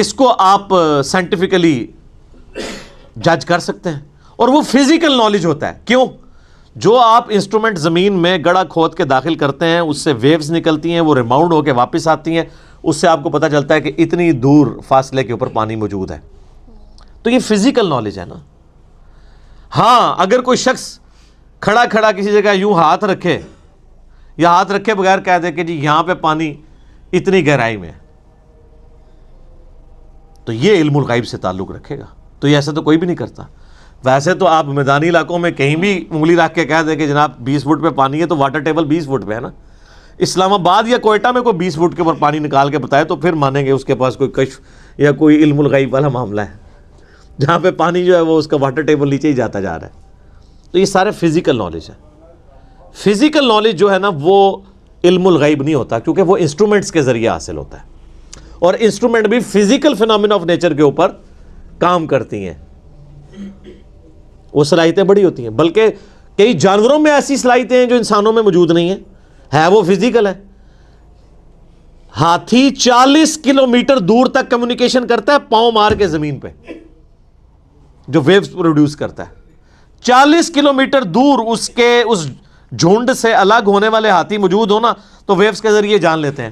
اس کو آپ سائنٹیفکلی جج کر سکتے ہیں. اور وہ فزیکل نالج ہوتا ہے. کیوں؟ جو آپ انسٹرومنٹ زمین میں گڑا کھود کے داخل کرتے ہیں اس سے ویوز نکلتی ہیں, وہ ریباؤنڈ ہو کے واپس آتی ہیں, اس سے آپ کو پتہ چلتا ہے کہ اتنی دور فاصلے کے اوپر پانی موجود ہے. تو یہ فزیکل نالج ہے نا. ہاں اگر کوئی شخص کھڑا کھڑا کسی جگہ یوں ہاتھ رکھے یا ہاتھ رکھے بغیر کہہ دے کہ جی یہاں پہ پانی اتنی گہرائی میں ہے, تو یہ علم الغیب سے تعلق رکھے گا. تو یہ ایسا تو کوئی بھی نہیں کرتا. ویسے تو آپ میدانی علاقوں میں کہیں بھی انگلی رکھ کے کہہ دیں کہ جناب 20 فٹ پہ پانی ہے تو واٹر ٹیبل 20 فٹ پہ ہے نا. اسلام آباد یا کوئٹہ میں کوئی 20 فٹ کے اوپر پانی نکال کے بتائے تو پھر مانیں گے اس کے پاس کوئی کشف یا کوئی علم الغیب والا معاملہ ہے, جہاں پہ پانی جو ہے وہ اس کا واٹر ٹیبل نیچے ہی جاتا جا رہا ہے. تو یہ سارے فزیکل نالج ہے. فزیکل نالج جو ہے نا وہ علم الغیب نہیں ہوتا, کیونکہ وہ انسٹرومنٹس کے ذریعے حاصل ہوتا ہے, اور انسٹرومنٹ بھی فزیکل فینومینا آف نیچر کے اوپر کام کرتی ہیں. وہ صلاحیتیں بڑی ہوتی ہیں, بلکہ کئی جانوروں میں ایسی صلاحیتیں ہیں جو انسانوں میں موجود نہیں ہیں, ہے وہ فزیکل ہے. ہاتھی 40 کلومیٹر دور تک کمیونیکیشن کرتا ہے پاؤں مار کے زمین پہ, جو ویوز پروڈیوس کرتا ہے. 40 کلومیٹر دور اس جھنڈ سے الگ ہونے والے ہاتھی موجود ہونا تو ویوز کے ذریعے جان لیتے ہیں.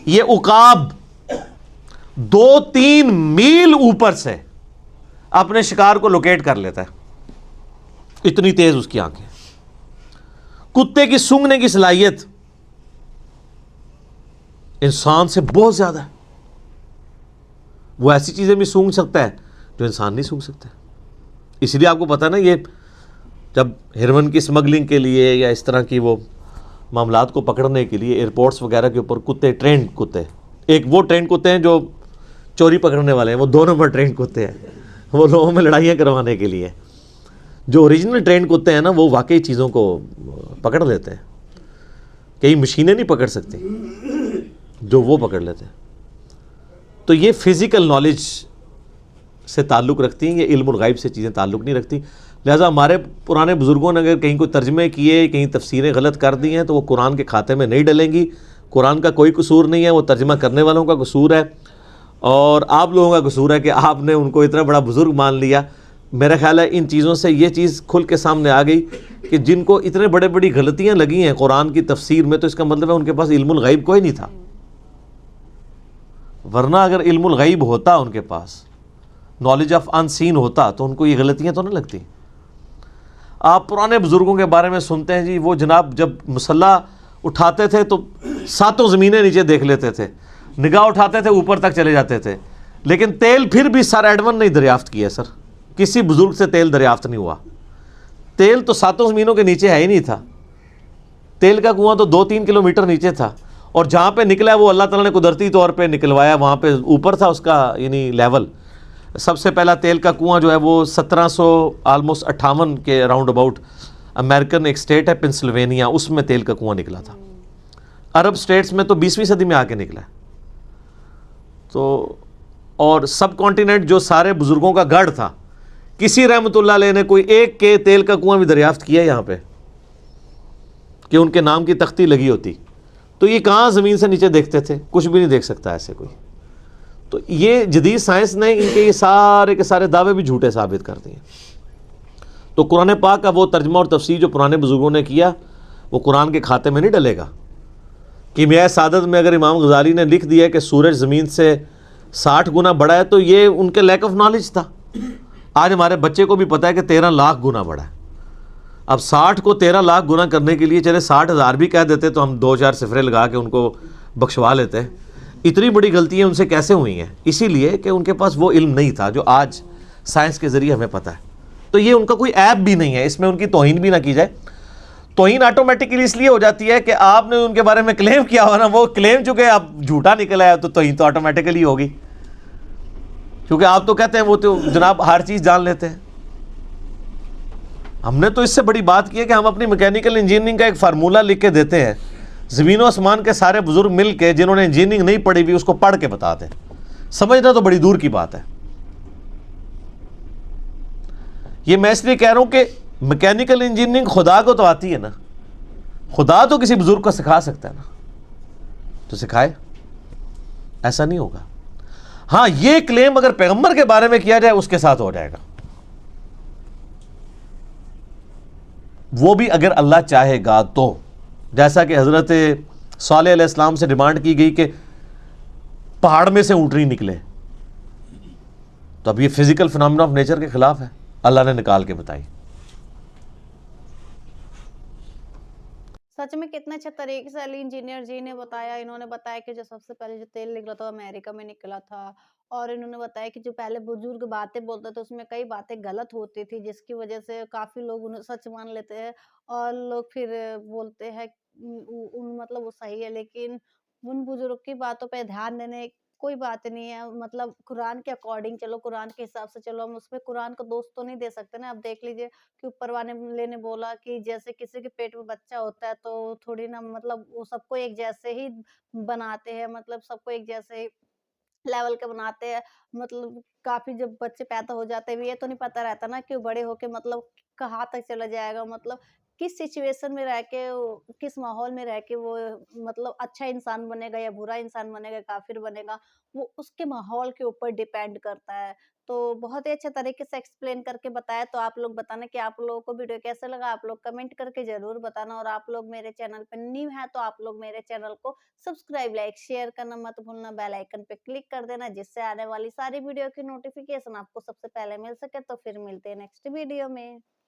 یہ عقاب 2-3 میل اوپر سے اپنے شکار کو لوکیٹ کر لیتا ہے, اتنی تیز اس کی آنکھیں. کتے کی سونگنے کی صلاحیت انسان سے بہت زیادہ ہے. وہ ایسی چیزیں بھی سونگ سکتا ہے جو انسان نہیں سونگ سکتا. اس لیے آپ کو پتا نا, یہ جب ہیروئن کی اسمگلنگ کے لیے یا اس طرح کی وہ معاملات کو پکڑنے کے لیے ایئرپورٹس وغیرہ کے اوپر کتے, ٹرینڈ کتے, ایک وہ ٹرینڈ کتے ہیں جو چوری پکڑنے والے ہیں, وہ 2 نمبر ٹرینڈ کتے ہیں, وہ لوگوں میں لڑائیاں کروانے کے لیے. جو اوریجنل ٹرینڈ کتے ہیں نا وہ واقعی چیزوں کو پکڑ لیتے ہیں, کئی مشینیں نہیں پکڑ سکتی جو وہ پکڑ لیتے ہیں. تو یہ فزیکل نالج سے تعلق رکھتی ہیں, یہ علم الغیب سے چیزیں تعلق نہیں رکھتی. لہٰذا ہمارے پرانے بزرگوں نے اگر کہیں کوئی ترجمے کیے, کہیں تفسیریں غلط کر دی ہیں تو وہ قرآن کے کھاتے میں نہیں ڈلیں گی. قرآن کا کوئی قصور نہیں ہے, وہ ترجمہ کرنے والوں کا قصور ہے, اور آپ لوگوں کا قصور ہے کہ آپ نے ان کو اتنا بڑا بزرگ مان لیا. میرا خیال ہے ان چیزوں سے یہ چیز کھل کے سامنے آ گئی کہ جن کو اتنے بڑی غلطیاں لگی ہیں قرآن کی تفسیر میں, تو اس کا مطلب ہے ان کے پاس علم الغیب کوئی نہیں تھا. ورنہ اگر علم الغیب ہوتا, ان کے پاس نالج آف ان سین ہوتا, تو ان کو یہ غلطیاں تو نہ لگتی. آپ پرانے بزرگوں کے بارے میں سنتے ہیں جی, وہ جناب جب مسلح اٹھاتے تھے تو 7 زمینیں نیچے دیکھ لیتے تھے, نگاہ اٹھاتے تھے اوپر تک چلے جاتے تھے, لیکن تیل پھر بھی سر ایڈون نہیں دریافت کیا. سر کسی بزرگ سے تیل دریافت نہیں ہوا. تیل تو 7 زمینوں کے نیچے ہے ہی نہیں تھا. تیل کا کنواں تو 2-3 کلومیٹر نیچے تھا, اور جہاں پہ نکلا وہ اللہ تعالیٰ نے قدرتی طور پہ نکلوایا, وہاں پہ اوپر تھا اس کا یعنی لیول. سب سے پہلا تیل کا کنواں جو ہے وہ 1758 کے راؤنڈ اباؤٹ امریکن ایک اسٹیٹ ہے پنسلوینیا, اس میں تیل کا کنواں نکلا تھا. عرب اسٹیٹس میں تو 20ویں صدی میں آ کے نکلا ہے. تو اور سب کانٹیننٹ جو سارے بزرگوں کا گڑھ تھا, کسی رحمت اللہ علیہ نے کوئی ایک کے تیل کا کنواں بھی دریافت کیا یہاں پہ کہ ان کے نام کی تختی لگی ہوتی. تو یہ کہاں زمین سے نیچے دیکھتے تھے, کچھ بھی نہیں دیکھ سکتا ایسے کوئی. تو یہ جدید سائنس نے ان کے یہ سارے کے سارے دعوے بھی جھوٹے ثابت کر دیے. تو قرآن پاک کا وہ ترجمہ اور تفسیر جو پرانے بزرگوں نے کیا وہ قرآن کے کھاتے میں نہیں ڈلے گا. کیمیائے سعادت میں اگر امام غزالی نے لکھ دیا کہ سورج زمین سے 60 گنا بڑا ہے, تو یہ ان کے لیک آف نالج تھا. آج ہمارے بچے کو بھی پتہ ہے کہ 13 لاکھ گنا بڑا ہے. اب 60 کو 13 لاکھ گنا کرنے کے لیے چلے 60,000 بھی کہہ دیتے تو ہم 2-4 صفرے لگا کے ان کو بخشوا لیتے. اتنی بڑی غلطیاں ان سے کیسے ہوئی ہیں؟ اسی لیے کہ ان کے پاس وہ علم نہیں تھا جو آج سائنس کے ذریعے ہمیں پتہ ہے. تو یہ ان کا کوئی عیب بھی نہیں ہے, اس میں ان کی توہین بھی نہ کی جائے. توہین آٹومیٹکلی اس لیے ہو جاتی ہے کہ آپ نے ان کے بارے میں کلیم کیا ہوا نا, وہ کلیم چونکہ اب جھوٹا نکلا ہے تو توہین تو آٹومیٹکلی ہوگی, کیونکہ آپ تو کہتے ہیں وہ تو جناب ہر چیز جان لیتے ہیں. ہم نے تو اس سے بڑی بات کی ہے کہ ہم اپنی میکینیکل انجینئرنگ کا ایک فارمولہ لکھ کے دیتے ہیں, زمین و آسمان کے سارے بزرگ مل کے جنہوں نے انجینئرنگ نہیں پڑھی ہوئی اس کو پڑھ کے بتا دیں. سمجھنا تو بڑی دور کی بات ہے. یہ میں اس لیے کہہ رہا ہوں کہ میکینیکل انجینئرنگ خدا کو تو آتی ہے نا, خدا تو کسی بزرگ کو سکھا سکتا ہے نا, تو سکھائے. ایسا نہیں ہوگا. ہاں یہ کلیم اگر پیغمبر کے بارے میں کیا جائے اس کے ساتھ ہو جائے گا، وہ بھی اگر اللہ چاہے گا تو، جیسا کہ حضرت صالح علیہ السلام سے ڈیمانڈ کی گئی کہ پہاڑ میں سے اونٹنی نکلے، تو اب یہ فزیکل فنامنا آف نیچر کے خلاف ہے، اللہ نے نکال کے بتائی۔ سچ میں کتنے اچھے طریقے سے علی انجینئر جی نے بتایا، انہوں نے بتایا کہ جو سب سے پہلے جو تیل نکلا تھا وہ امریکہ میں نکلا تھا، اور انہوں نے بتایا کہ جو پہلے بزرگ باتیں بولتے تھے اس میں کئی باتیں غلط ہوتی تھی، جس کی وجہ سے کافی لوگ انہیں سچ مان لیتے ہیں، اور لوگ پھر بولتے ہیں مطلب وہ صحیح ہے، لیکن ان بزرگ کی باتوں پہ دھیان دینے کوئی بات نہیں ہے، مطلب قرآن کے اکارڈنگ چلو، قرآن کے حساب سے چلو، ہم اس میں قرآن کو دوست تو نہیں دے سکتے نا۔ اب دیکھ لیجئے کہ اوپر والے نے بولا کہ جیسے کسی کے پیٹ میں بچہ ہوتا ہے تو تھوڑی نا مطلب وہ سب کو ایک جیسے ہی بناتے ہیں، مطلب سب کو ایک جیسے ہی لیول کے بناتے ہیں، مطلب کافی جب بچے پیدا ہو جاتے ہیں یہ تو نہیں پتہ رہتا نا کہ وہ بڑے ہو کے مطلب کہاں تک چلا جائے گا، مطلب کس سچویشن میں رہ کے کس ماحول میں رہ کے وہ مطلب اچھا انسان بنے گا یا برا انسان بنے گا، کافر بنے گا، وہ اس کے ماحول کے اوپر ڈیپینڈ کرتا ہے۔ تو بہت ہی اچھے طریقے سے ایکسپلین کر کے بتایا، تو آپ لوگ بتانا کہ آپ لوگوں کو ویڈیو کیسا لگا، آپ لوگ کمنٹ کر کے ضرور بتانا، اور آپ لوگ میرے چینل پہ نیو ہیں تو آپ لوگ میرے چینل کو سبسکرائب، لائک، شیئر کرنا مت بھولنا، بیل آئیکن پہ کلک کر دینا، جس سے آنے والی ساری ویڈیو کی نوٹیفیکیشن آپ کو سب سے پہلے مل سکے۔ تو پھر ملتے ہیں نیکسٹ ویڈیو میں۔